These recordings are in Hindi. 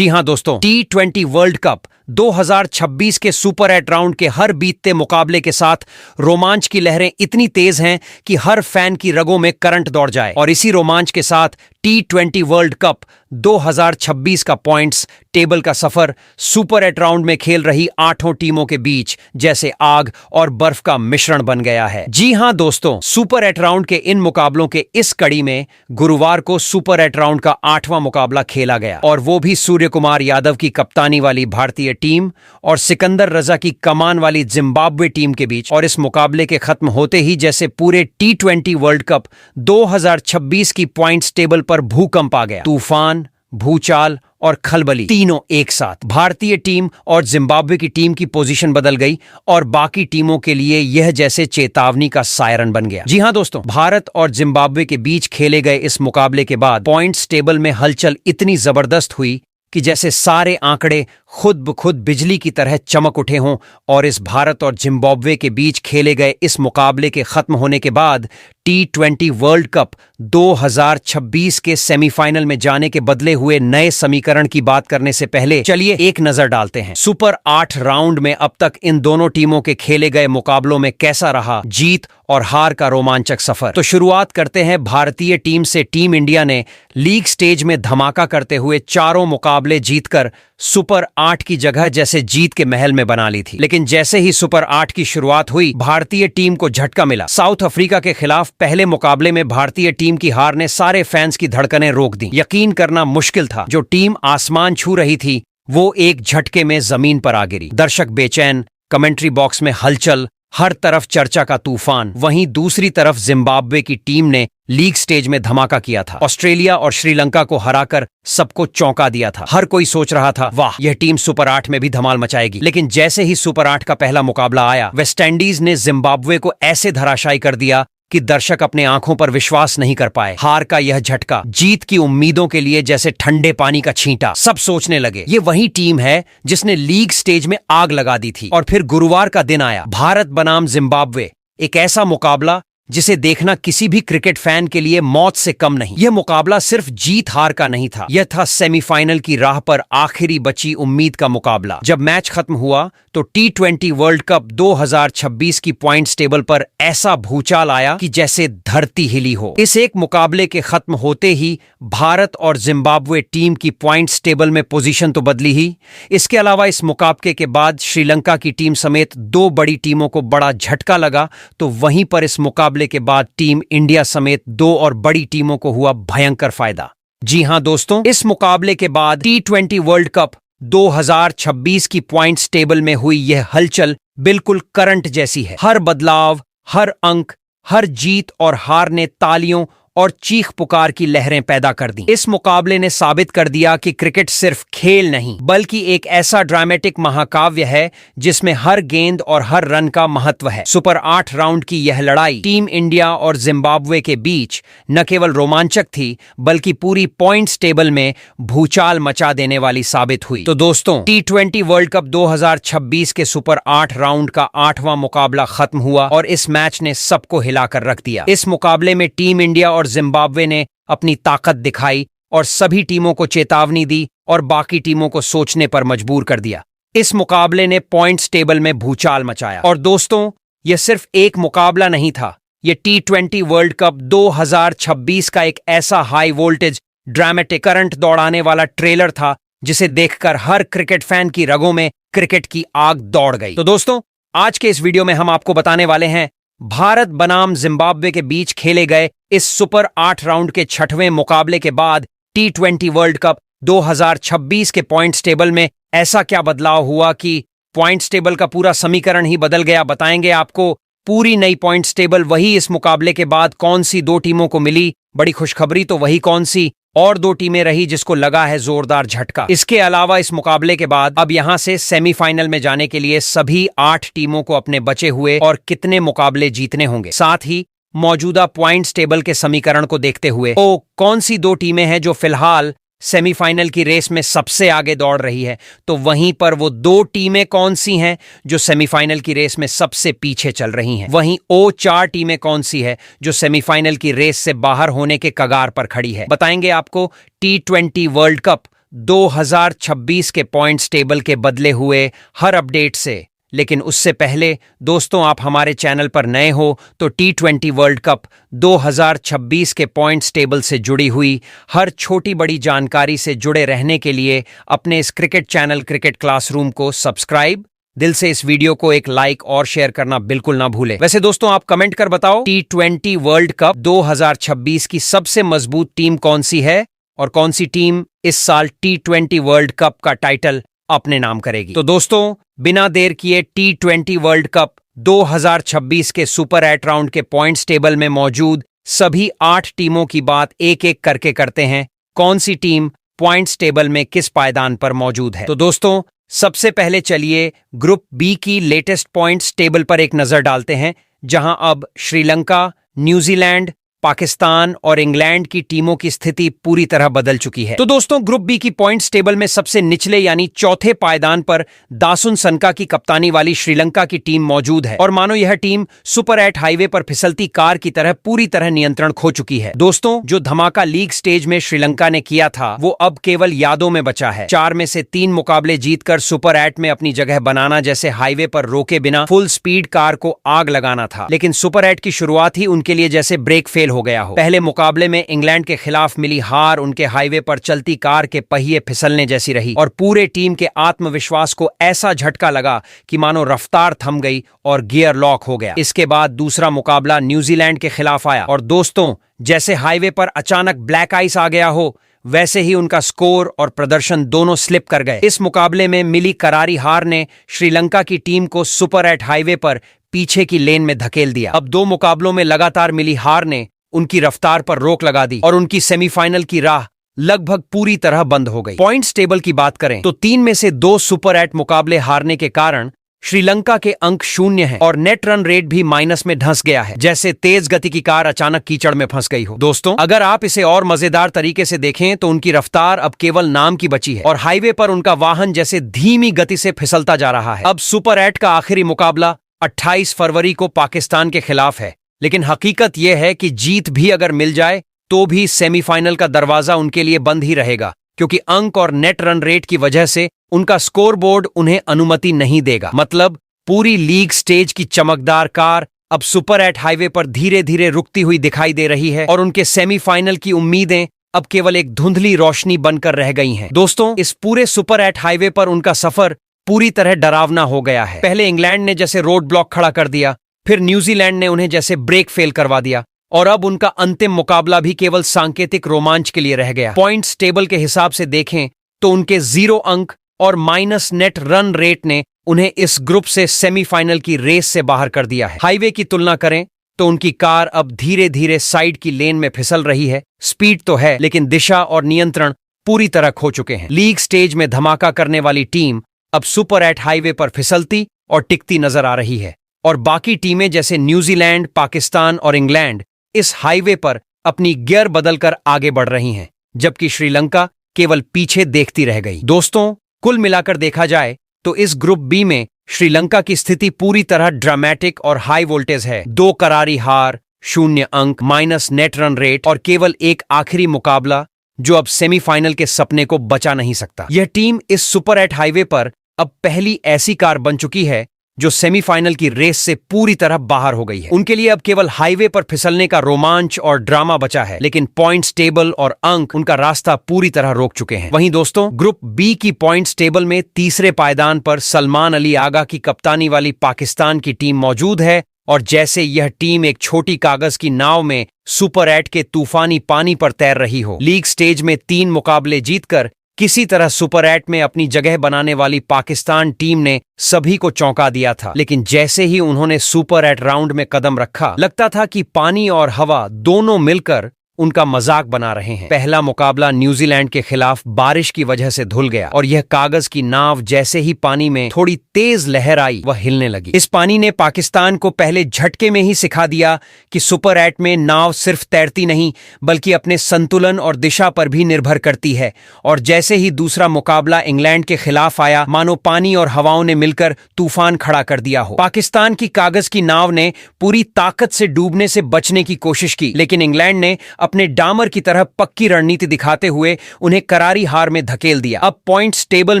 जी हां दोस्तों, T20 वर्ल्ड कप 2026 के सुपर 8 राउंड के हर बीतते मुकाबले के साथ रोमांच की लहरें इतनी तेज हैं कि हर फैन की रगों में करंट दौड़ जाए। और इसी रोमांच के साथ T20 वर्ल्ड कप 2026 का पॉइंट्स टेबल का सफर सुपर 8 राउंड में खेल रही 8 टीमों के बीच जैसे आग और बर्फ का मिश्रण बन गया है। जी हां दोस्तों, सुपर 8 राउंड के इन मुकाबलों के इस कड़ी में गुरुवार को सुपर 8 राउंड का 8वां मुकाबला खेला गया, और वो भी सूर्य कुमार यादव की कप्तानी वाली भारतीय टीम और सिकंदर रजा की कमान वाली जिम्बाब्वे टीम के बीच। और इस मुकाबले के खत्म होते ही जैसे पूरे T20 वर्ल्ड कप 2026 की पॉइंट्स टेबल पर भूकंप आ गया। तूफान, भूचाल और खलबली तीनों एक साथ। भारतीय टीम और जिम्बाब्वे की टीम की पोजीशन बदल गई और बाकी टीमों के लिए यह जैसे चेतावनी का सायरन बन गया। जी हां दोस्तों, भारत और जिम्बाब्वे के बीच खेले गए इस मुकाबले के बाद पॉइंट्स टेबल में हलचल इतनी जबरदस्त हुई कि जैसे सारे आंकड़े खुद ब खुद बिजली की तरह चमक उठे हों। और इस भारत और जिम्बाब्वे के बीच खेले गए इस मुकाबले के खत्म होने के बाद T20 वर्ल्ड कप 2026 के सेमीफाइनल में जाने के बदले हुए नए समीकरण की बात करने से पहले चलिए एक नजर डालते हैं सुपर 8 राउंड में अब तक इन दोनों टीमों के खेले गए मुकाबलों में कैसा रहा जीत और हार का रोमांचक सफर। तो शुरुआत करते हैं भारतीय टीम से। टीम इंडिया ने लीग स्टेज में धमाका करते हुए चारों मुकाबले जीतकर सुपर 8 की जगह जैसे जीत के महल में बना ली थी। लेकिन जैसे ही सुपर 8 की शुरुआत हुई, भारतीय टीम को झटका मिला। साउथ अफ्रीका के खिलाफ पहले मुकाबले में भारतीय टीम की हार ने सारे फैंस की धड़कनें रोक दी। यकीन करना मुश्किल था, जो टीम आसमान छू रही थी वो एक झटके में जमीन पर आ गिरी। दर्शक बेचैन, कमेंट्री बॉक्स में हलचल, हर तरफ चर्चा का तूफान। वहीं दूसरी तरफ जिम्बाब्वे की टीम ने लीग स्टेज में धमाका किया था। ऑस्ट्रेलिया और श्रीलंका को हराकर सबको चौंका दिया था। हर कोई सोच रहा था, वाह, यह टीम सुपर 8 में भी धमाल मचाएगी। लेकिन जैसे ही सुपर 8 का पहला मुकाबला आया, वेस्टइंडीज ने जिम्बाब्वे को ऐसे धराशायी कर दिया कि दर्शक अपने आंखों पर विश्वास नहीं कर पाए। हार का यह झटका जीत की उम्मीदों के लिए जैसे ठंडे पानी का छींटा। सब सोचने लगे, ये वही टीम है जिसने लीग स्टेज में आग लगा दी थी। और फिर गुरुवार का दिन आया, भारत बनाम जिम्बाब्वे, एक ऐसा मुकाबला जिसे देखना किसी भी क्रिकेट फैन के लिए मौत से कम नहीं। यह मुकाबला सिर्फ जीत हार का नहीं था, यह था सेमीफाइनल की राह पर आखिरी बची उम्मीद का मुकाबला। जब मैच खत्म हुआ तो T20 वर्ल्ड कप 2026 की पॉइंट्स टेबल पर ऐसा भूचाल आया कि जैसे धरती हिली हो। इस एक मुकाबले के खत्म होते ही भारत और जिम्बाब्वे टीम की पॉइंट्स टेबल में पोजीशन तो बदली ही, इसके अलावा इस मुकाबले के बाद श्रीलंका की टीम समेत 2 बड़ी टीमों को बड़ा झटका लगा। तो वहीं पर इस मुकाबले के बाद टीम इंडिया समेत 2 और बड़ी टीमों को हुआ भयंकर फायदा। जी हां दोस्तों, इस मुकाबले के बाद T20 वर्ल्ड कप 2026 की पॉइंट्स टेबल में हुई यह हलचल बिल्कुल करंट जैसी है। हर बदलाव, हर अंक, हर जीत और हार ने तालियों और चीख पुकार की लहरें पैदा कर दी। इस मुकाबले ने साबित कर दिया कि क्रिकेट सिर्फ खेल नहीं बल्कि एक ऐसा ड्रामेटिक महाकाव्य है जिसमें हर गेंद और हर रन का महत्व है। सुपर 8 राउंड की यह लड़ाई टीम इंडिया और जिम्बाब्वे के बीच न केवल रोमांचक थी बल्कि पूरी पॉइंट्स टेबल में भूचाल मचा देने वाली साबित हुई। तो दोस्तों, T20 वर्ल्ड कप 2026 के सुपर 8 राउंड का 8वां मुकाबला खत्म हुआ और इस मैच ने सबको हिलाकर रख दिया। इस मुकाबले में टीम इंडिया और जिम्बाब्वे ने अपनी ताकत दिखाई और सभी टीमों को चेतावनी दी और बाकी टीमों को सोचने पर मजबूर कर दिया। इस मुकाबले ने पॉइंट्स टेबल में भूचाल मचाया। और दोस्तों, यह सिर्फ एक मुकाबला नहीं था, यह T20 वर्ल्ड कप 2026 का एक ऐसा हाई वोल्टेज ड्रामेटिक करंट दौड़ाने वाला ट्रेलर था जिसे देखकर हर क्रिकेट फैन की रगों में क्रिकेट की आग दौड़ गई। तो दोस्तों, आज के इस वीडियो में हम आपको बताने वाले हैं भारत बनाम जिम्बाब्वे के बीच खेले गए इस सुपर 8 राउंड के 6वें मुकाबले के बाद T20 वर्ल्ड कप 2026 के पॉइंट्स टेबल में ऐसा क्या बदलाव हुआ कि पॉइंट्स टेबल का पूरा समीकरण ही बदल गया। बताएंगे आपको पूरी नई पॉइंट्स टेबल। वही इस मुकाबले के बाद कौन सी 2 टीमों को मिली बड़ी खुशखबरी, तो वही कौन सी और 2 टीमें रही जिसको लगा है जोरदार झटका। इसके अलावा इस मुकाबले के बाद अब यहां से सेमीफाइनल में जाने के लिए सभी 8 टीमों को अपने बचे हुए और कितने मुकाबले जीतने होंगे, साथ ही मौजूदा पॉइंट्स टेबल के समीकरण को देखते हुए कौन सी 2 टीमें हैं जो फिलहाल सेमीफाइनल की रेस में सबसे आगे दौड़ रही है, तो वहीं पर वो 2 टीमें कौन सी हैं जो सेमीफाइनल की रेस में सबसे पीछे चल रही हैं। वहीं 4 टीमें कौन सी है जो सेमीफाइनल की रेस से बाहर होने के कगार पर खड़ी है। बताएंगे आपको T20 वर्ल्ड कप 2026 के पॉइंट्स टेबल के बदले हुए हर अपडेट से। लेकिन उससे पहले दोस्तों, आप हमारे चैनल पर नए हो तो T20 वर्ल्ड कप 2026 के पॉइंट्स टेबल से जुड़ी हुई हर छोटी बड़ी जानकारी से जुड़े रहने के लिए अपने इस क्रिकेट चैनल क्रिकेट क्लासरूम को सब्सक्राइब, दिल से इस वीडियो को एक लाइक और शेयर करना बिल्कुल ना भूलें। वैसे दोस्तों, आप कमेंट कर बताओ T20 वर्ल्ड कप 2026 की सबसे मजबूत टीम कौन सी है और कौन सी टीम इस साल T20 वर्ल्ड कप का टाइटल अपने नाम करेगी। तो दोस्तों, बिना देर किए T20 वर्ल्ड कप 2026 के सुपर 8 राउंड के पॉइंट्स टेबल में मौजूद सभी 8 टीमों की बात एक एक करके करते हैं। कौन सी टीम पॉइंट्स टेबल में किस पायदान पर मौजूद है। तो दोस्तों, सबसे पहले चलिए ग्रुप बी की लेटेस्ट पॉइंट्स टेबल पर एक नजर डालते हैं, जहां अब श्रीलंका, न्यूजीलैंड, पाकिस्तान और इंग्लैंड की टीमों की स्थिति पूरी तरह बदल चुकी है। तो दोस्तों, ग्रुप बी की पॉइंट्स टेबल में सबसे निचले यानी चौथे पायदान पर दासुन सनका की कप्तानी वाली श्रीलंका की टीम मौजूद है और मानो यह टीम सुपर 8 हाईवे पर फिसलती कार की तरह पूरी तरह नियंत्रण खो चुकी है। दोस्तों, जो धमाका लीग स्टेज में श्रीलंका ने किया था वो अब केवल यादों में बचा है। 4 में से 3 मुकाबले जीतकर सुपर 8 में अपनी जगह बनाना जैसे हाईवे पर रोके बिना फुल स्पीड कार को आग लगाना था। लेकिन सुपर 8 की शुरुआत ही उनके लिए जैसे ब्रेक फेल हो गया हो। पहले मुकाबले में इंग्लैंड के खिलाफ मिली हार उनके हाईवे पर चलती कार के पहिए फिसलने जैसी रही और पूरे टीम के आत्मविश्वास को ऐसा झटका लगा कि मानो रफ्तार थम गई और गियर लॉक हो गया। इसके बाद दूसरा मुकाबला न्यूजीलैंड के खिलाफ आया और दोस्तों, जैसे हाईवे पर अचानक ब्लैक आइस आ गया हो वैसे ही उनका स्कोर और प्रदर्शन दोनों स्लिप कर गए। इस मुकाबले में मिली करारी हार ने श्रीलंका की टीम को सुपर 8 हाईवे पर पीछे की लेन में धकेल दिया। अब 2 मुकाबलों में लगातार मिली हार ने उनकी रफ्तार पर रोक लगा दी और उनकी सेमीफाइनल की राह लगभग पूरी तरह बंद हो गई। पॉइंट्स टेबल की बात करें तो 3 में से 2 सुपर 8 मुकाबले हारने के कारण श्रीलंका के अंक 0 हैं और नेट रन रेट भी माइनस में धंस गया है, जैसे तेज गति की कार अचानक कीचड़ में फंस गई हो। दोस्तों, अगर आप इसे और मजेदार तरीके से देखें तो उनकी रफ्तार अब केवल नाम की बची है और हाईवे पर उनका वाहन जैसे धीमी गति से फिसलता जा रहा है। अब सुपर 8 का आखिरी मुकाबला 28 फरवरी को पाकिस्तान के खिलाफ है, लेकिन हकीकत यह है कि जीत भी अगर मिल जाए तो भी सेमीफाइनल का दरवाजा उनके लिए बंद ही रहेगा, क्योंकि अंक और नेट रन रेट की वजह से उनका स्कोरबोर्ड उन्हें अनुमति नहीं देगा। मतलब पूरी लीग स्टेज की चमकदार कार अब सुपर 8 हाईवे पर धीरे धीरे रुकती हुई दिखाई दे रही है और उनके सेमीफाइनल की उम्मीदें अब केवल एक धुंधली रोशनी बनकर रह गई हैं। दोस्तों, इस पूरे सुपर 8 हाईवे पर उनका सफर पूरी तरह डरावना हो गया है। पहले इंग्लैंड ने जैसे रोड ब्लॉक खड़ा कर दिया, फिर न्यूजीलैंड ने उन्हें जैसे ब्रेक फेल करवा दिया और अब उनका अंतिम मुकाबला भी केवल सांकेतिक रोमांच के लिए रह गया। पॉइंट्स टेबल के हिसाब से देखें तो उनके 0 अंक और माइनस नेट रन रेट ने उन्हें इस ग्रुप से सेमीफाइनल की रेस से बाहर कर दिया है। हाईवे की तुलना करें तो उनकी कार अब धीरे धीरे साइड की लेन में फिसल रही है। स्पीड तो है, लेकिन दिशा और नियंत्रण पूरी तरह खो चुके हैं। लीग स्टेज में धमाका करने वाली टीम अब सुपर 8 हाईवे पर फिसलती और टिकती नजर आ रही है और बाकी टीमें जैसे न्यूजीलैंड, पाकिस्तान और इंग्लैंड इस हाईवे पर अपनी गियर बदलकर आगे बढ़ रही हैं, जबकि श्रीलंका केवल पीछे देखती रह गई। दोस्तों, कुल मिलाकर देखा जाए तो इस ग्रुप बी में श्रीलंका की स्थिति पूरी तरह ड्रामेटिक और हाई वोल्टेज है। 2 करारी हार, 0 अंक, माइनस नेट रन रेट और केवल एक आखिरी मुकाबला जो अब सेमीफाइनल के सपने को बचा नहीं सकता। यह टीम इस सुपर 8 हाईवे पर अब पहली ऐसी कार बन चुकी है जो सेमीफाइनल की रेस से पूरी तरह बाहर हो गई है। उनके लिए अब केवल हाईवे पर फिसलने का रोमांच और ड्रामा बचा है, लेकिन पॉइंट्स टेबल और अंक उनका रास्ता पूरी तरह रोक चुके हैं। वहीं दोस्तों, ग्रुप बी की पॉइंट्स टेबल में तीसरे पायदान पर सलमान अली आगा की कप्तानी वाली पाकिस्तान की टीम मौजूद है और जैसे यह टीम एक छोटी कागज की नाव में सुपर 8 के तूफानी पानी पर तैर रही हो। लीग स्टेज में 3 मुकाबले जीतकर किसी तरह सुपर 8 में अपनी जगह बनाने वाली पाकिस्तान टीम ने सभी को चौंका दिया था, लेकिन जैसे ही उन्होंने सुपर 8 राउंड में कदम रखा, लगता था कि पानी और हवा दोनों मिलकर उनका मजाक बना रहे हैं। पहला मुकाबला न्यूजीलैंड के खिलाफ बारिश की वजह से धुल गया और यह कागज की नाव जैसे ही पानी में थोड़ी तेज लहर आई वह हिलने लगी। इस पानी ने पाकिस्तान को पहले झटके में ही सिखा दिया कि सुपर 8 में नाव सिर्फ तैरती नहीं बल्कि अपने संतुलन और दिशा पर भी निर्भर करती है। और जैसे ही दूसरा मुकाबला इंग्लैंड के खिलाफ आया, मानो पानी और हवाओं ने मिलकर तूफान खड़ा कर दिया हो। पाकिस्तान की कागज की नाव ने पूरी ताकत से डूबने से बचने की कोशिश की, लेकिन इंग्लैंड ने अपने डामर की तरह पक्की रणनीति दिखाते हुए उन्हें करारी हार में धकेल दिया। अब पॉइंट्स टेबल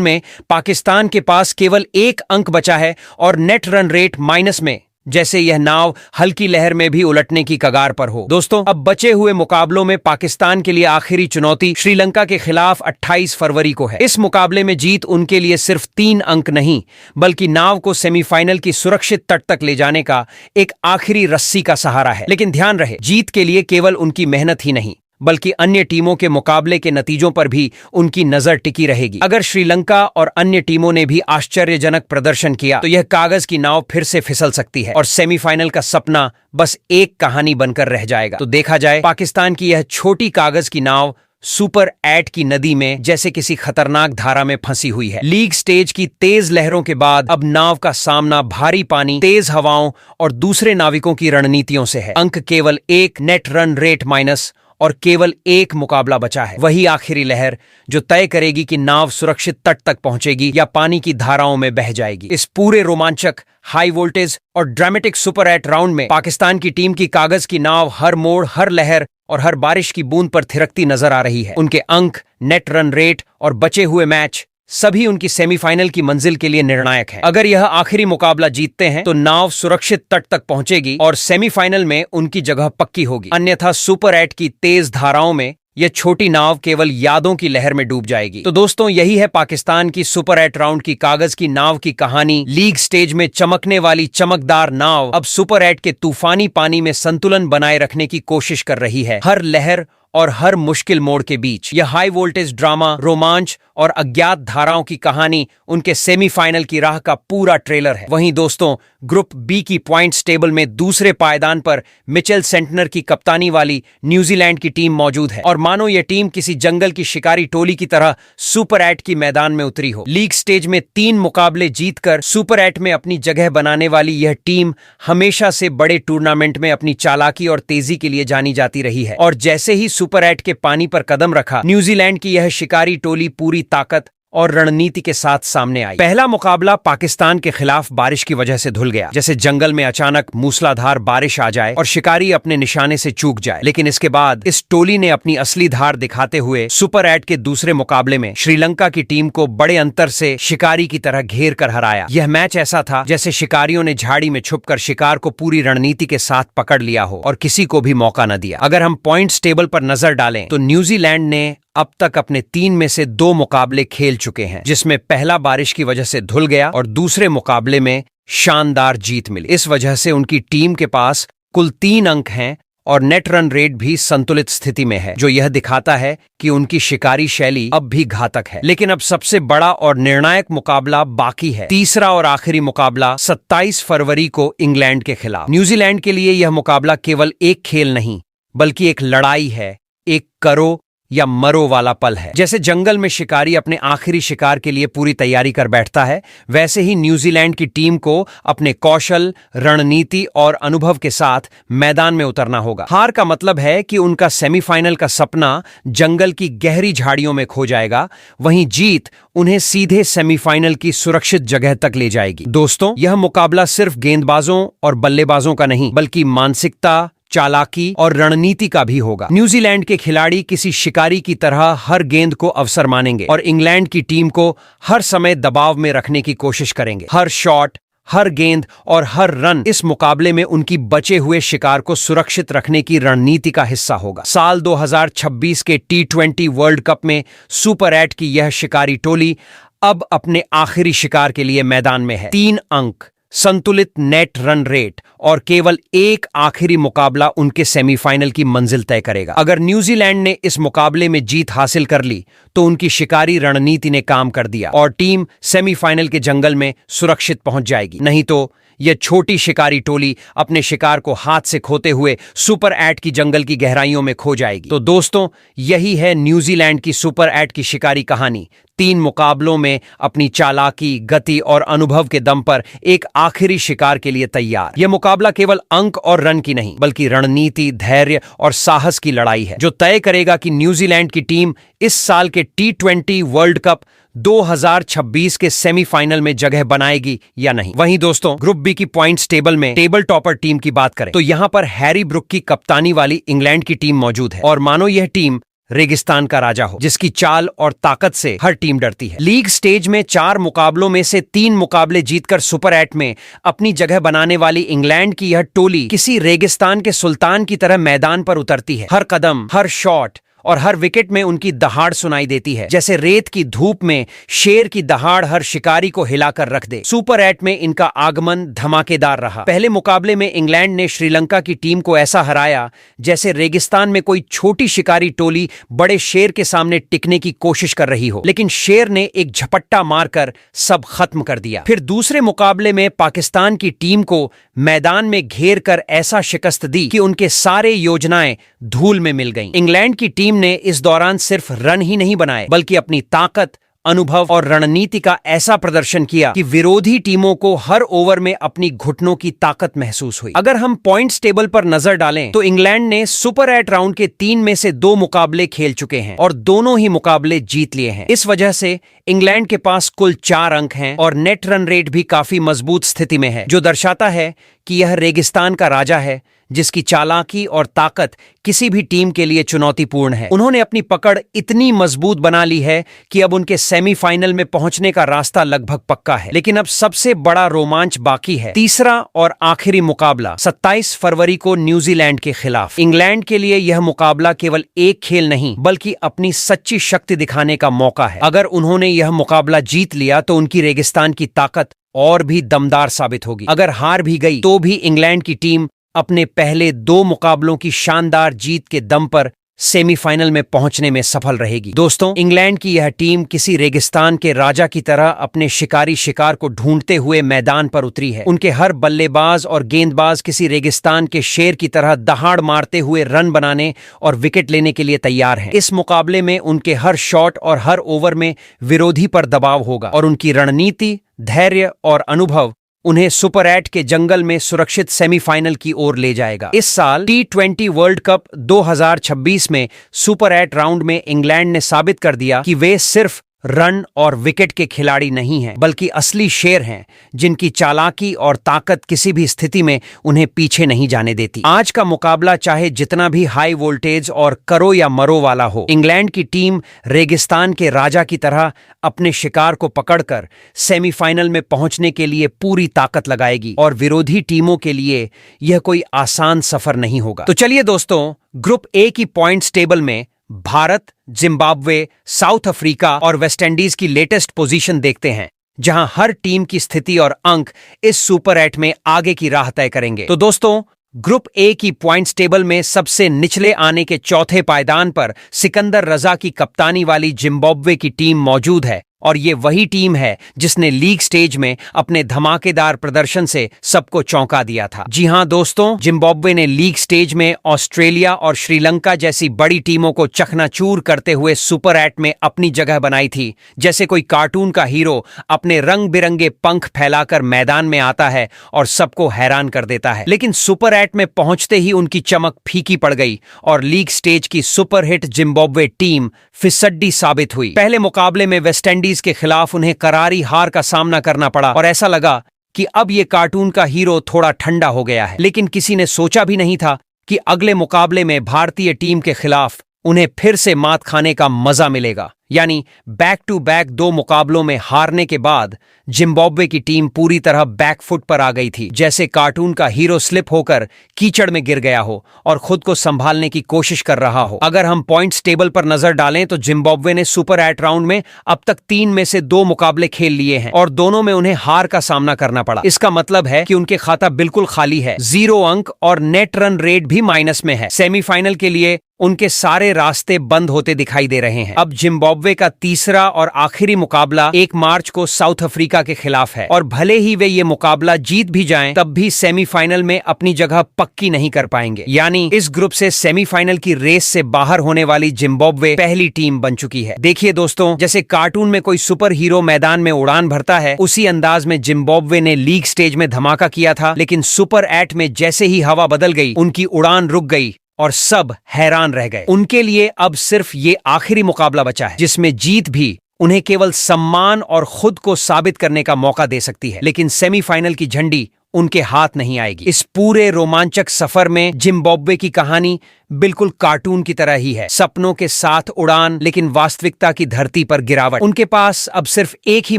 में पाकिस्तान के पास केवल 1 अंक बचा है और नेट रन रेट माइनस में, जैसे यह नाव हल्की लहर में भी उलटने की कगार पर हो। दोस्तों, अब बचे हुए मुकाबलों में पाकिस्तान के लिए आखिरी चुनौती श्रीलंका के खिलाफ 28 फरवरी को है। इस मुकाबले में जीत उनके लिए सिर्फ 3 अंक नहीं, बल्कि नाव को सेमीफाइनल की सुरक्षित तट तक ले जाने का एक आखिरी रस्सी का सहारा है। लेकिन ध्यान रहे, जीत के लिए केवल उनकी मेहनत ही नहीं, बल्कि अन्य टीमों के मुकाबले के नतीजों पर भी उनकी नजर टिकी रहेगी। अगर श्रीलंका और अन्य टीमों ने भी आश्चर्यजनक प्रदर्शन किया तो यह कागज की नाव फिर से फिसल सकती है और सेमीफाइनल का सपना बस एक कहानी बनकर रह जाएगा। तो देखा जाए, पाकिस्तान की यह छोटी कागज की नाव सुपर 8 की नदी में जैसे किसी खतरनाक धारा में फंसी हुई है। लीग स्टेज की तेज लहरों के बाद अब नाव का सामना भारी पानी, तेज हवाओं और दूसरे नाविकों की रणनीतियों से है। अंक केवल 1, नेट रन रेट माइनस और केवल 1 मुकाबला बचा है। वही आखिरी लहर जो तय करेगी कि नाव सुरक्षित तट तक पहुंचेगी या पानी की धाराओं में बह जाएगी। इस पूरे रोमांचक, हाई वोल्टेज और ड्रामेटिक सुपर 8 राउंड में पाकिस्तान की टीम की कागज की नाव हर मोड़, हर लहर और हर बारिश की बूंद पर थिरकती नजर आ रही है। उनके अंक, नेट रन रेट और बचे हुए मैच सभी उनकी सेमीफाइनल की मंजिल के लिए निर्णायक है। अगर यह आखिरी मुकाबला जीतते हैं तो नाव सुरक्षित तट तक पहुंचेगी और सेमीफाइनल में उनकी जगह पक्की होगी। अन्यथा सुपर 8 की तेज धाराओं में यह छोटी नाव केवल यादों की लहर में डूब जाएगी। तो दोस्तों, यही है पाकिस्तान की सुपर 8 राउंड की कागज की नाव की कहानी। लीग स्टेज में चमकने वाली चमकदार नाव अब सुपर 8 के तूफानी पानी में संतुलन बनाए रखने की कोशिश कर रही है। हर लहर और हर मुश्किल मोड़ के बीच यह हाई वोल्टेज ड्रामा, रोमांच और अज्ञात धाराओं की कहानी उनके सेमीफाइनल की राह का पूरा ट्रेलर है। वहीं दोस्तों, ग्रुप बी की पॉइंट्स टेबल में दूसरे पायदान पर मिचेल सेंटनर की कप्तानी वाली न्यूजीलैंड की टीम मौजूद है और मानो यह टीम किसी जंगल की शिकारी टोली की तरह सुपर 8 की मैदान में उतरी हो। लीग स्टेज में 3 मुकाबले जीतकर सुपर 8 में अपनी जगह बनाने वाली यह टीम हमेशा से बड़े टूर्नामेंट में अपनी चालाकी और तेजी के लिए जानी जाती रही है और जैसे ही सुपर 8 के पानी पर कदम रखा, न्यूजीलैंड की यह शिकारी टोली पूरी ताकत और रणनीति के साथ सामने आई। पहला मुकाबला पाकिस्तान के खिलाफ बारिश की वजह से धुल गया, जैसे जंगल में अचानक मूसलाधार बारिश आ जाए और शिकारी अपने निशाने से चूक जाए। लेकिन इसके बाद इस टोली ने अपनी असली धार दिखाते हुए सुपर 8 के दूसरे मुकाबले में श्रीलंका की टीम को बड़े अंतर से शिकारी की तरह घेर कर हराया। यह मैच ऐसा था जैसे शिकारियों ने झाड़ी में छुपकर शिकार को पूरी रणनीति के साथ पकड़ लिया हो और किसी को भी मौका न दिया। अगर हम पॉइंट्स टेबल पर नजर डालें तो न्यूजीलैंड ने अब तक अपने 3 में से 2 मुकाबले खेल चुके हैं, जिसमें पहला बारिश की वजह से धुल गया और दूसरे मुकाबले में शानदार जीत मिली। इस वजह से उनकी टीम के पास कुल 3 अंक हैं और नेट रन रेट भी संतुलित स्थिति में है, जो यह दिखाता है कि उनकी शिकारी शैली अब भी घातक है। लेकिन अब सबसे बड़ा और निर्णायक मुकाबला बाकी है। तीसरा और आखिरी मुकाबला 27 फरवरी को इंग्लैंड के खिलाफ। न्यूजीलैंड के लिए यह मुकाबला केवल एक खेल नहीं, बल्कि एक लड़ाई है, एक करो या मरो वाला पल है। जैसे जंगल में शिकारी अपने आखिरी शिकार के लिए पूरी तैयारी कर बैठता है, वैसे ही न्यूजीलैंड की टीम को अपने कौशल, रणनीति और अनुभव के साथ मैदान में उतरना होगा। हार का मतलब है कि उनका सेमीफाइनल का सपना जंगल की गहरी झाड़ियों में खो जाएगा, वहीं जीत उन्हें सीधे सेमीफाइनल की सुरक्षित जगह तक ले जाएगी। दोस्तों, यह मुकाबला सिर्फ गेंदबाजों और बल्लेबाजों का नहीं, बल्कि मानसिकता, चालाकी और रणनीति का भी होगा। न्यूजीलैंड के खिलाड़ी किसी शिकारी की तरह हर गेंद को अवसर मानेंगे और इंग्लैंड की टीम को हर समय दबाव में रखने की कोशिश करेंगे। हर शॉट, हर गेंद और हर रन इस मुकाबले में उनकी बचे हुए शिकार को सुरक्षित रखने की रणनीति का हिस्सा होगा। साल 2026 के T20 वर्ल्ड कप में सुपर 8 की यह शिकारी टोली अब अपने आखिरी शिकार के लिए मैदान में है। 3 अंक, संतुलित नेट रन रेट और केवल एक आखिरी मुकाबला उनके सेमीफाइनल की मंजिल तय करेगा। अगर न्यूजीलैंड ने इस मुकाबले में जीत हासिल कर ली तो उनकी शिकारी रणनीति ने काम कर दिया और टीम सेमीफाइनल के जंगल में सुरक्षित पहुंच जाएगी। नहीं तो यह छोटी शिकारी टोली अपने शिकार को हाथ से खोते हुए सुपर 8 की जंगल की गहराइयों में खो जाएगी। तो दोस्तों, यही है न्यूजीलैंड की सुपर 8 की शिकारी कहानी। 3 मुकाबलों में अपनी चालाकी, गति और अनुभव के दम पर एक आखिरी शिकार के लिए तैयार। यह मुकाबला केवल अंक और रन की नहीं, बल्कि रणनीति, धैर्य और साहस की लड़ाई है, जो तय करेगा कि न्यूजीलैंड की टीम इस साल के T20 वर्ल्ड कप 2026 के सेमीफाइनल में जगह बनाएगी या नहीं। वहीं दोस्तों, ग्रुप बी की पॉइंट्स टेबल में टेबल टॉपर टीम की बात करें तो यहां पर हैरी ब्रुक की कप्तानी वाली इंग्लैंड की टीम मौजूद है और मानो यह टीम रेगिस्तान का राजा हो, जिसकी चाल और ताकत से हर टीम डरती है। लीग स्टेज में 4 मुकाबलों में से 3 मुकाबले जीतकर सुपर 8 में अपनी जगह बनाने वाली इंग्लैंड की यह टोली किसी रेगिस्तान के सुल्तान की तरह मैदान पर उतरती है। हर कदम, हर शॉट और हर विकेट में उनकी दहाड़ सुनाई देती है, जैसे रेत की धूप में शेर की दहाड़ हर शिकारी को हिलाकर रख दे। सुपर 8 में इनका आगमन धमाकेदार रहा। पहले मुकाबले में इंग्लैंड ने श्रीलंका की टीम को ऐसा हराया जैसे रेगिस्तान में कोई छोटी शिकारी टोली बड़े शेर के सामने टिकने की कोशिश कर रही हो, लेकिन शेर ने एक झपट्टा मारकर सब खत्म कर दिया। फिर दूसरे मुकाबले में पाकिस्तान की टीम को मैदान में घेर कर ऐसा शिकस्त दी कि उनके सारे योजनाएं धूल में मिल गईं। इंग्लैंड की टीम ने इस दौरान सिर्फ रन ही नहीं बनाए, बल्कि अपनी ताकत, अनुभव और रणनीति का ऐसा प्रदर्शन किया कि विरोधी टीमों को हर ओवर में अपनी घुटनों की ताकत महसूस हुई। अगर हम पॉइंट्स टेबल पर नजर डालें तो इंग्लैंड ने सुपर 8 राउंड के 3 में से 2 मुकाबले खेल चुके हैं और दोनों ही मुकाबले जीत लिए हैं। इस वजह से इंग्लैंड के पास कुल 4 अंक हैं और नेट रन रेट भी काफी मजबूत स्थिति में है, जो दर्शाता है कि यह रेगिस्तान का राजा है जिसकी चालाकी और ताकत किसी भी टीम के लिए चुनौतीपूर्ण है। उन्होंने अपनी पकड़ इतनी मजबूत बना ली है कि अब उनके सेमीफाइनल में पहुंचने का रास्ता लगभग पक्का है। लेकिन अब सबसे बड़ा रोमांच बाकी है, तीसरा और आखिरी मुकाबला 27 फरवरी को न्यूजीलैंड के खिलाफ। इंग्लैंड के लिए यह मुकाबला केवल एक खेल नहीं, बल्कि अपनी सच्ची शक्ति दिखाने का मौका है। अगर उन्होंने यह मुकाबला जीत लिया तो उनकी रेगिस्तान की ताकत और भी दमदार साबित होगी। अगर हार भी गई तो भी इंग्लैंड की टीम अपने पहले 2 मुकाबलों की शानदार जीत के दम पर सेमीफाइनल में पहुंचने में सफल रहेगी। दोस्तों, इंग्लैंड की यह टीम किसी रेगिस्तान के राजा की तरह अपने शिकारी शिकार को ढूंढते हुए मैदान पर उतरी है। उनके हर बल्लेबाज और गेंदबाज किसी रेगिस्तान के शेर की तरह दहाड़ मारते हुए रन बनाने और विकेट लेने के लिए तैयार हैं। इस मुकाबले में उनके हर शॉट और हर ओवर में विरोधी पर दबाव होगा और उनकी रणनीति, धैर्य और अनुभव उन्हें सुपर 8 के जंगल में सुरक्षित सेमीफाइनल की ओर ले जाएगा। इस साल T20 वर्ल्ड कप 2026 में सुपर 8 राउंड में इंग्लैंड ने साबित कर दिया कि वे सिर्फ रन और विकेट के खिलाड़ी नहीं हैं, बल्कि असली शेर हैं जिनकी चालाकी और ताकत किसी भी स्थिति में उन्हें पीछे नहीं जाने देती। आज का मुकाबला चाहे जितना भी हाई वोल्टेज और करो या मरो वाला हो, इंग्लैंड की टीम रेगिस्तान के राजा की तरह अपने शिकार को पकड़कर सेमीफाइनल में पहुंचने के लिए पूरी ताकत लगाएगी और विरोधी टीमों के लिए यह कोई आसान सफर नहीं होगा। तो चलिए दोस्तों, ग्रुप ए की पॉइंट्स टेबल में भारत, जिम्बाब्वे, साउथ अफ्रीका और वेस्टइंडीज की लेटेस्ट पोजीशन देखते हैं, जहां हर टीम की स्थिति और अंक इस सुपर 8 में आगे की राह तय करेंगे। तो दोस्तों, ग्रुप ए की पॉइंट्स टेबल में सबसे निचले आने के चौथे पायदान पर सिकंदर रजा की कप्तानी वाली जिम्बाब्वे की टीम मौजूद है और ये वही टीम है जिसने लीग स्टेज में अपने धमाकेदार प्रदर्शन से सबको चौंका दिया था। जी हां दोस्तों, जिम्बाब्वे ने लीग स्टेज में ऑस्ट्रेलिया और श्रीलंका जैसी बड़ी टीमों को चकनाचूर करते हुए सुपर 8 में अपनी जगह बनाई थी। जैसे कोई कार्टून का हीरो अपने रंग बिरंगे पंख फैलाकर मैदान में आता है और सबको हैरान कर देता है। लेकिन सुपर 8 में पहुंचते ही उनकी चमक फीकी पड़ गई और लीग स्टेज की सुपरहिट जिम्बाब्वे टीम फिसड्डी साबित हुई। पहले मुकाबले में वेस्टइंडीज के खिलाफ उन्हें करारी हार का सामना करना पड़ा और ऐसा लगा कि अब ये कार्टून का हीरो थोड़ा ठंडा हो गया है। लेकिन किसी ने सोचा भी नहीं था कि अगले मुकाबले में भारतीय टीम के खिलाफ उन्हें फिर से मात खाने का मजा मिलेगा। यानी बैक टू बैक 2 मुकाबलों में हारने के बाद जिम्बाब्वे की टीम पूरी तरह बैकफुट पर आ गई थी, जैसे कार्टून का हीरो स्लिप होकर कीचड़ में गिर गया हो और खुद को संभालने की कोशिश कर रहा हो। अगर हम पॉइंट्स टेबल पर नजर डालें तो जिम्बाब्वे ने सुपर 8 राउंड में अब तक 3 में से 2 मुकाबले खेल लिए हैं और दोनों में उन्हें हार का सामना करना पड़ा। इसका मतलब है कि उनके खाता बिल्कुल खाली है, 0 अंक और नेट रन रेट भी माइनस में है। सेमीफाइनल के लिए उनके सारे रास्ते बंद होते दिखाई दे रहे हैं। अब जिम्बाब्वे का तीसरा और आखिरी मुकाबला 1 मार्च को साउथ अफ्रीका के खिलाफ है और भले ही वे ये मुकाबला जीत भी जाएं, तब भी सेमीफाइनल में अपनी जगह पक्की नहीं कर पाएंगे। यानी इस ग्रुप से सेमीफाइनल की रेस से बाहर होने वाली जिम्बाब्वे पहली टीम बन चुकी है। देखिए दोस्तों, जैसे कार्टून में कोई सुपर हीरो मैदान में उड़ान भरता है, उसी अंदाज में जिम्बाब्वे ने लीग स्टेज में धमाका किया था, लेकिन सुपर 8 में जैसे ही हवा बदल गई, उनकी उड़ान रुक गई और सब हैरान रह गए। उनके लिए अब सिर्फ ये आखिरी मुकाबला बचा है, जिसमें जीत भी उन्हें केवल सम्मान और खुद को साबित करने का मौका दे सकती है, लेकिन सेमीफाइनल की झंडी उनके हाथ नहीं आएगी। इस पूरे रोमांचक सफर में जिम्बाब्वे की कहानी बिल्कुल कार्टून की तरह ही है। सपनों के साथ उड़ान, लेकिन वास्तविकता की धरती पर गिरावट। उनके पास अब सिर्फ एक ही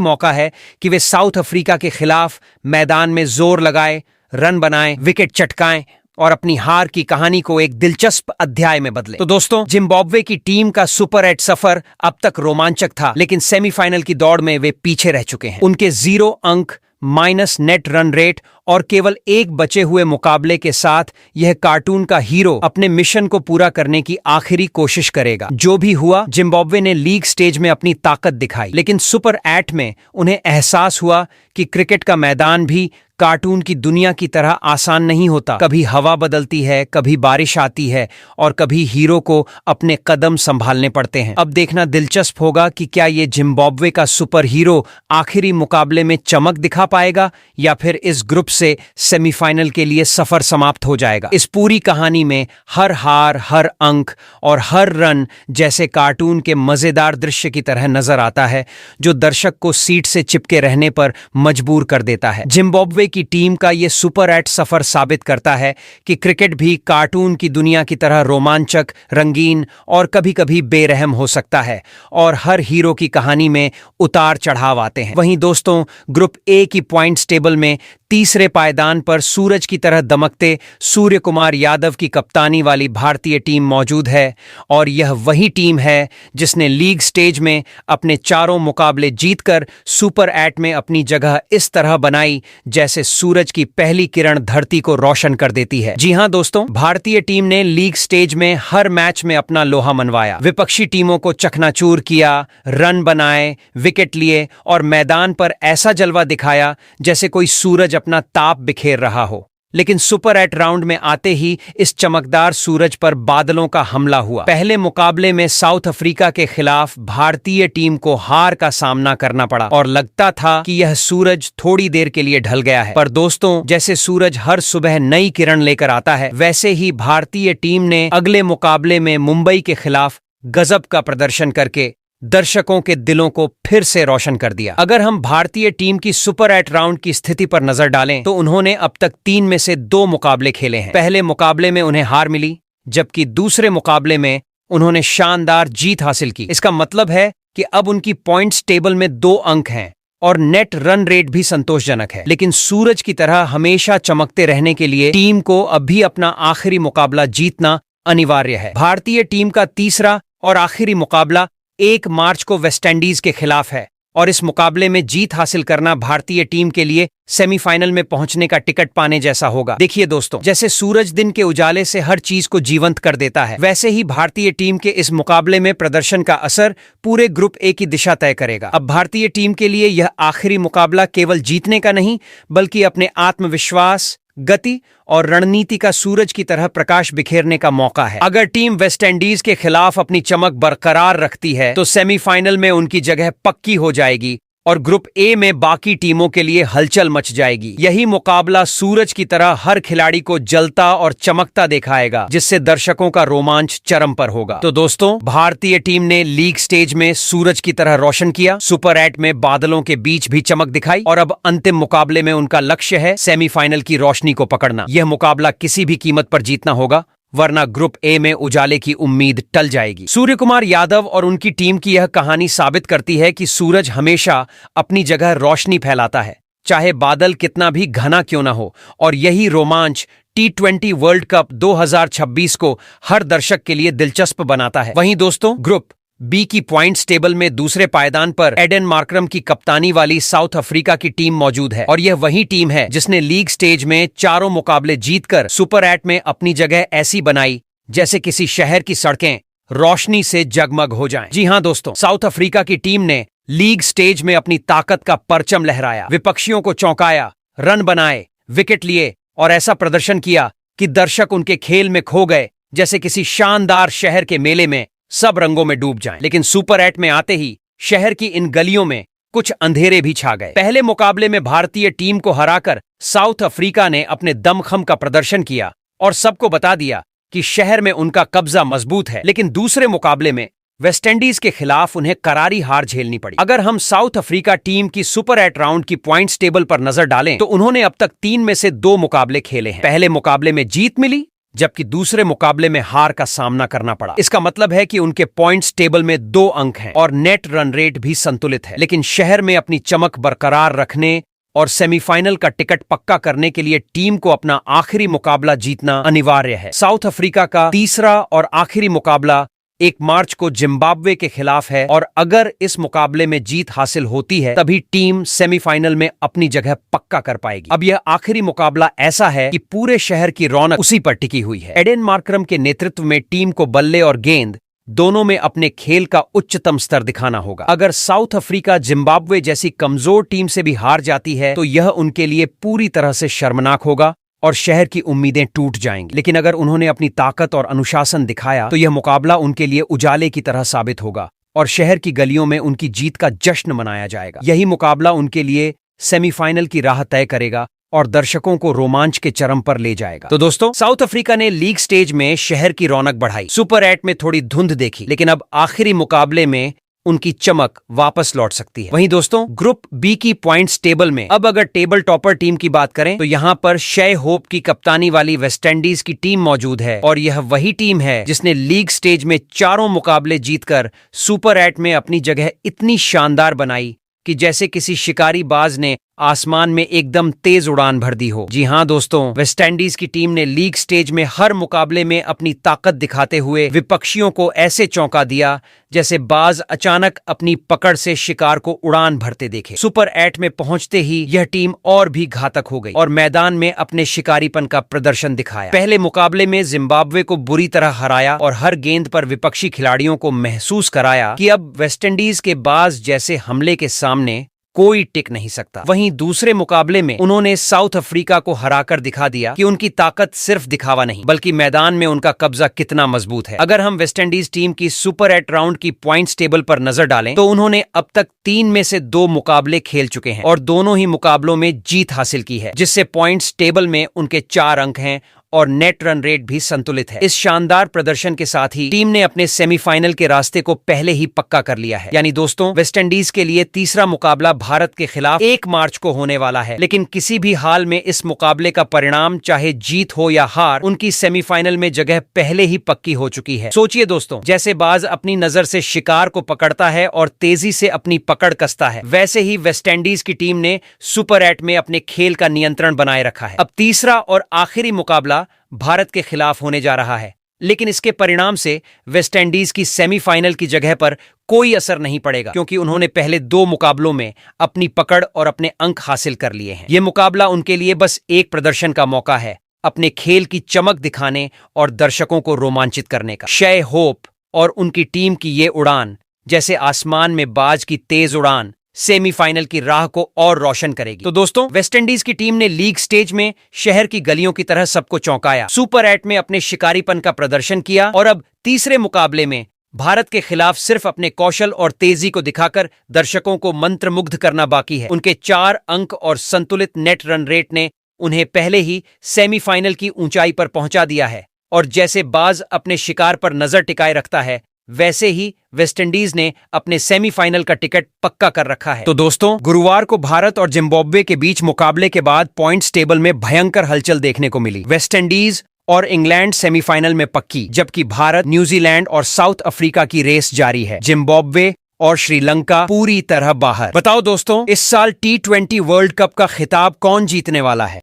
मौका है कि वे साउथ अफ्रीका के खिलाफ मैदान में जोर लगाए, रन बनाएं, विकेट चटकाएं और अपनी हार की कहानी को एक दिलचस्प अध्याय में बदले। तो दोस्तों, जिम्बाब्वे की टीम का सुपर 8 सफर अब तक रोमांचक था, लेकिन सेमीफाइनल की दौड़ में वे पीछे रह चुके हैं। उनके 0 अंक, माइनस नेट रन रेट और केवल एक बचे हुए मुकाबले के साथ यह कार्टून का हीरो अपने मिशन को पूरा करने की आखिरी कोशिश करेगा। जो भी हुआ, जिम्बाब्वे ने लीग स्टेज में अपनी ताकत दिखाई, लेकिन सुपर 8 में उन्हें एहसास हुआ कि क्रिकेट का मैदान भी कार्टून की दुनिया की तरह आसान नहीं होता। कभी हवा बदलती है, कभी बारिश आती है और कभी हीरो को अपने कदम संभालने पड़ते हैं। अब देखना दिलचस्प होगा कि क्या ये जिम्बाब्वे का सुपर हीरो आखिरी मुकाबले में चमक दिखा पाएगा या फिर इस ग्रुप से सेमीफाइनल के लिए सफर समाप्त हो जाएगा। इस पूरी कहानी में हर हार, हर अंक और हर रन जैसे कार्टून के मजेदार दृश्य की तरह नजर आता है, जो दर्शक को सीट से चिपके रहने पर मजबूर कर देता है। जिम्बाब्वे की टीम का यह सुपर 8 सफर साबित करता है कि क्रिकेट भी कार्टून की दुनिया की तरह रोमांचक, रंगीन और कभी-कभी बेरहम हो सकता है और हर हीरो की कहानी में उतार चढ़ाव आते हैं। वहीं दोस्तों, ग्रुप ए की पॉइंट्स टेबल में तीसरे पायदान पर सूरज की तरह दमकते सूर्य कुमार यादव की कप्तानी वाली भारतीय टीम मौजूद है और यह वही टीम है जिसने लीग स्टेज में अपने चारों मुकाबले जीतकर सुपर 8 में अपनी जगह इस तरह बनाई जैसे सूरज की पहली किरण धरती को रोशन कर देती है। जी हां दोस्तों, भारतीय टीम ने लीग स्टेज में हर मैच में अपना लोहा मनवाया, विपक्षी टीमों को चकनाचूर किया, रन बनाए, विकेट लिए और मैदान पर ऐसा जलवा दिखाया जैसे कोई सूरज अपना ताप बिखेर रहा हो। लेकिन सुपर 8 राउंड में आते ही इस चमकदार सूरज पर बादलों का हमला हुआ। पहले मुकाबले में साउथ अफ्रीका के खिलाफ भारतीय टीम को हार का सामना करना पड़ा और लगता था कि यह सूरज थोड़ी देर के लिए ढल गया है। पर दोस्तों, जैसे सूरज हर सुबह नई किरण लेकर आता है, वैसे ही भारतीय टीम ने अगले मुकाबले में मुंबई के खिलाफ गजब का प्रदर्शन करके दर्शकों के दिलों को फिर से रोशन कर दिया। अगर हम भारतीय टीम की सुपर 8 राउंड की स्थिति पर नजर डालें तो उन्होंने अब तक 3 में से 2 मुकाबले खेले हैं। पहले मुकाबले में उन्हें हार मिली, जबकि दूसरे मुकाबले में उन्होंने शानदार जीत हासिल की। इसका मतलब है कि अब उनकी पॉइंट्स टेबल में 2 अंक हैं और नेट रन रेट भी संतोषजनक है। लेकिन सूरज की तरह हमेशा चमकते रहने के लिए टीम को अब भी अपना आखिरी मुकाबला जीतना अनिवार्य है। भारतीय टीम का तीसरा और आखिरी मुकाबला 1 मार्च को वेस्टइंडीज के खिलाफ है और इस मुकाबले में जीत हासिल करना भारतीय टीम के लिए सेमीफाइनल में पहुंचने का टिकट पाने जैसा होगा। देखिए दोस्तों, जैसे सूरज दिन के उजाले से हर चीज को जीवंत कर देता है, वैसे ही भारतीय टीम के इस मुकाबले में प्रदर्शन का असर पूरे ग्रुप ए की दिशा तय करेगा। अब भारतीय टीम के लिए यह आखिरी मुकाबला केवल जीतने का नहीं, बल्कि अपने आत्मविश्वास, गति और रणनीति का सूरज की तरह प्रकाश बिखेरने का मौका है। अगर टीम वेस्टइंडीज के खिलाफ अपनी चमक बरकरार रखती है तो सेमीफाइनल में उनकी जगह पक्की हो जाएगी और ग्रुप ए में बाकी टीमों के लिए हलचल मच जाएगी। यही मुकाबला सूरज की तरह हर खिलाड़ी को जलता और चमकता दिखाएगा, जिससे दर्शकों का रोमांच चरम पर होगा। तो दोस्तों, भारतीय टीम ने लीग स्टेज में सूरज की तरह रोशन किया, सुपर 8 में बादलों के बीच भी चमक दिखाई और अब अंतिम मुकाबले में उनका लक्ष्य है सेमीफाइनल की रोशनी को पकड़ना। यह मुकाबला किसी भी कीमत पर जीतना होगा, वरना ग्रुप ए में उजाले की उम्मीद टल जाएगी। सूर्य कुमार यादव और उनकी टीम की यह कहानी साबित करती है कि सूरज हमेशा अपनी जगह रोशनी फैलाता है, चाहे बादल कितना भी घना क्यों ना हो, और यही रोमांच T20 वर्ल्ड कप 2026 को हर दर्शक के लिए दिलचस्प बनाता है। वहीं दोस्तों, ग्रुप बी की पॉइंट्स टेबल में दूसरे पायदान पर एडन मार्करम की कप्तानी वाली साउथ अफ्रीका की टीम मौजूद है और यह वही टीम है जिसने लीग स्टेज में चारों मुकाबले जीतकर सुपर 8 में अपनी जगह ऐसी बनाई जैसे किसी शहर की सड़कें रोशनी से जगमग हो जाएं। जी हां दोस्तों, साउथ अफ्रीका की टीम ने लीग स्टेज में अपनी ताकत का परचम लहराया, विपक्षियों को चौंकाया, रन बनाए, विकेट लिए और ऐसा प्रदर्शन किया कि दर्शक उनके खेल में खो गए जैसे किसी शानदार शहर के मेले में सब रंगों में डूब जाएं। लेकिन सुपर 8 में आते ही शहर की इन गलियों में कुछ अंधेरे भी छा गए। पहले मुकाबले में भारतीय टीम को हराकर साउथ अफ्रीका ने अपने दमखम का प्रदर्शन किया और सबको बता दिया कि शहर में उनका कब्जा मजबूत है। लेकिन दूसरे मुकाबले में वेस्टइंडीज के खिलाफ उन्हें करारी हार झेलनी पड़ी। अगर हम साउथ अफ्रीका टीम की सुपर 8 राउंड की पॉइंट्स टेबल पर नजर डालें तो उन्होंने अब तक 3 में से 2 मुकाबले खेले हैं। पहले मुकाबले में जीत मिली, जबकि दूसरे मुकाबले में हार का सामना करना पड़ा। इसका मतलब है कि उनके पॉइंट्स टेबल में 2 अंक हैं और नेट रन रेट भी संतुलित है। लेकिन शहर में अपनी चमक बरकरार रखने और सेमीफाइनल का टिकट पक्का करने के लिए टीम को अपना आखिरी मुकाबला जीतना अनिवार्य है। साउथ अफ्रीका का तीसरा और आखिरी मुकाबला 1 मार्च को जिम्बाब्वे के खिलाफ है और अगर इस मुकाबले में जीत हासिल होती है तभी टीम सेमीफाइनल में अपनी जगह पक्का कर पाएगी। अब यह आखिरी मुकाबला ऐसा है कि पूरे शहर की रौनक उसी पर टिकी हुई है। एडेन मार्करम के नेतृत्व में टीम को बल्ले और गेंद दोनों में अपने खेल का उच्चतम स्तर दिखाना होगा। अगर साउथ अफ्रीका जिम्बाब्वे जैसी कमजोर टीम से भी हार जाती है तो यह उनके लिए पूरी तरह से शर्मनाक होगा और शहर की उम्मीदें टूट जाएंगी। लेकिन अगर उन्होंने अपनी ताकत और अनुशासन दिखाया तो यह मुकाबला उनके लिए उजाले की तरह साबित होगा और शहर की गलियों में उनकी जीत का जश्न मनाया जाएगा। यही मुकाबला उनके लिए सेमीफाइनल की राह तय करेगा और दर्शकों को रोमांच के चरम पर ले जाएगा। तो दोस्तों, साउथ अफ्रीका ने लीग स्टेज में शहर की रौनक बढ़ाई, सुपर 8 में थोड़ी धुंध देखी, लेकिन अब आखिरी मुकाबले में उनकी चमक वापस लौट सकती है। वहीं दोस्तों, ग्रुप बी की पॉइंट्स टेबल में अब अगर टेबल टॉपर टीम की बात करें तो यहां पर शय होप की कप्तानी वाली वेस्टइंडीज की टीम मौजूद है और यह वही टीम है जिसने लीग स्टेज में 4 मुकाबले जीतकर सुपर 8 में अपनी जगह इतनी शानदार बनाई कि जैसे किसी शिकारी बाज ने आसमान में एकदम तेज उड़ान भर दी हो। जी हां दोस्तों, वेस्टइंडीज की टीम ने लीग स्टेज में हर मुकाबले में अपनी ताकत दिखाते हुए विपक्षियों को ऐसे चौंका दिया जैसे बाज अचानक अपनी पकड़ से शिकार को उड़ान भरते देखे। सुपर 8 में पहुंचते ही यह टीम और भी घातक हो गई और मैदान में अपने शिकारीपन का प्रदर्शन दिखाया। पहले मुकाबले में जिम्बाब्वे को बुरी तरह हराया और हर गेंद पर विपक्षी खिलाड़ियों को महसूस कराया कि अब वेस्टइंडीज के बाज जैसे हमले के सामने कोई टिक नहीं सकता। वहीं दूसरे मुकाबले में उन्होंने साउथ अफ्रीका को हराकर दिखा दिया कि उनकी ताकत सिर्फ दिखावा नहीं बल्कि मैदान में उनका कब्जा कितना मजबूत है। अगर हम वेस्टइंडीज टीम की सुपर 8 राउंड की पॉइंट्स टेबल पर नजर डालें तो उन्होंने अब तक 3 में से 2 मुकाबले खेल चुके हैं और दोनों ही मुकाबलों में जीत हासिल की है, जिससे पॉइंट्स टेबल में उनके 4 अंक हैं और नेट रन रेट भी संतुलित है। इस शानदार प्रदर्शन के साथ ही टीम ने अपने सेमीफाइनल के रास्ते को पहले ही पक्का कर लिया है। यानी दोस्तों, वेस्टइंडीज के लिए तीसरा मुकाबला भारत के खिलाफ 1 मार्च को होने वाला है, लेकिन किसी भी हाल में इस मुकाबले का परिणाम चाहे जीत हो या हार, उनकी सेमीफाइनल में जगह पहले ही पक्की हो चुकी है। सोचिए दोस्तों, जैसे बाज अपनी नजर से शिकार को पकड़ता है और तेजी से अपनी पकड़ कसता है, वैसे ही वेस्टइंडीज की टीम ने सुपर 8 में अपने खेल का नियंत्रण बनाए रखा है। अब तीसरा और आखिरी मुकाबला भारत के खिलाफ होने जा रहा है, लेकिन इसके परिणाम से वेस्टइंडीज की सेमीफाइनल की जगह पर कोई असर नहीं पड़ेगा क्योंकि उन्होंने पहले 2 मुकाबलों में अपनी पकड़ और अपने अंक हासिल कर लिए हैं। यह मुकाबला उनके लिए बस एक प्रदर्शन का मौका है, अपने खेल की चमक दिखाने और दर्शकों को रोमांचित करने का। शय होप और उनकी टीम की ये उड़ान जैसे आसमान में बाज की तेज उड़ान सेमीफाइनल की राह को और रोशन करेगी। तो दोस्तों, वेस्टइंडीज की टीम ने लीग स्टेज में शहर की गलियों की तरह सबको चौंकाया, सुपर 8 में अपने शिकारीपन का प्रदर्शन किया और अब तीसरे मुकाबले में भारत के खिलाफ सिर्फ अपने कौशल और तेजी को दिखाकर दर्शकों को मंत्रमुग्ध करना बाकी है। उनके 4 अंक और संतुलित नेट रन रेट ने उन्हें पहले ही सेमीफाइनल की ऊंचाई पर पहुंचा दिया है और जैसे बाज अपने शिकार पर नजर टिकाए रखता है, वैसे ही वेस्टइंडीज ने अपने सेमीफाइनल का टिकट पक्का कर रखा है। तो दोस्तों, गुरुवार को भारत और जिम्बाब्वे के बीच मुकाबले के बाद पॉइंट्स टेबल में भयंकर हलचल देखने को मिली। वेस्टइंडीज और इंग्लैंड सेमीफाइनल में पक्की, जबकि भारत, न्यूजीलैंड और साउथ अफ्रीका की रेस जारी है। जिम्बाब्वे और श्रीलंका पूरी तरह बाहर। बताओ दोस्तों, इस साल T20 वर्ल्ड कप का खिताब कौन जीतने वाला है?